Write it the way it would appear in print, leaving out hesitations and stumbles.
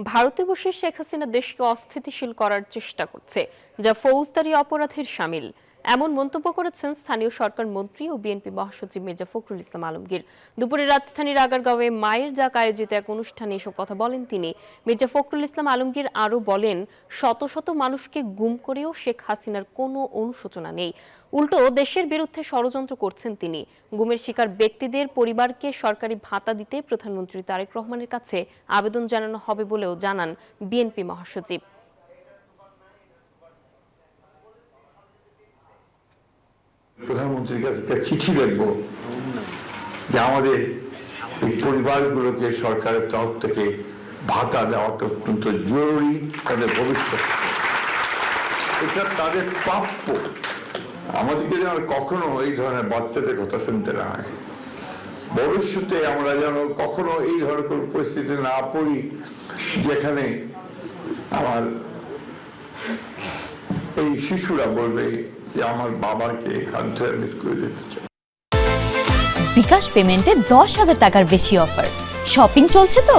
ভারতে বসে শেখ হাসিনা দেশকে অস্থিতিশীল করার চেষ্টা করছে, যা ফৌজদারি অপরাধের শামিল। এমন মন্তব্য করেছেন স্থানীয় সরকার মন্ত্রী ও বিএনপি মহাসচিব মির্জা ফখরুল ইসলাম আলমগীর। দুপুরে রাজধানীর আগারগাঁওয়ে মায়ের ডাক আয়োজিত এক অনুষ্ঠানে এসব কথা বলেন তিনি। মির্জা ফখরুল ইসলাম আলমগীর আরও বলেন, শত শত মানুষকে গুম করেও শেখ হাসিনার কোনো অনুশোচনা নেই, উল্টো দেশের বিরুদ্ধে ষড়যন্ত্র করছেন তিনি। গুমের শিকার ব্যক্তিদের পরিবারকে সরকারি ভাতা দিতে প্রধানমন্ত্রী তারেক রহমানের কাছে আবেদন জানানো হবে বলেও জানান বিএনপি মহাসচিব। প্রধানমন্ত্রীর কাছে একটা চিঠি লিখবো যে আমাদের এই পরিবারগুলোকে সরকারের তরফ থেকে ভাতা দেওয়াটা অত্যন্ত জরুরি, তাদের ভবিষ্যৎ, এটা তাদের প্রাপ্য। আমাদেরকে যেন কখনো এই ধরনের বাচ্চাদের কথা শুনতে না হয়, ভবিষ্যতে আমরা যেন কখনো এই ধরনের কোনো পরিস্থিতি না পড়ি যেখানে আমার এই শিশুরা বলবে যে আমার বাবাকে হাত ধরে মিস করে দিতে চাই। বিকাশ পেমেন্টে 10,000 টাকার বেশি অফার, শপিং চলছে তো।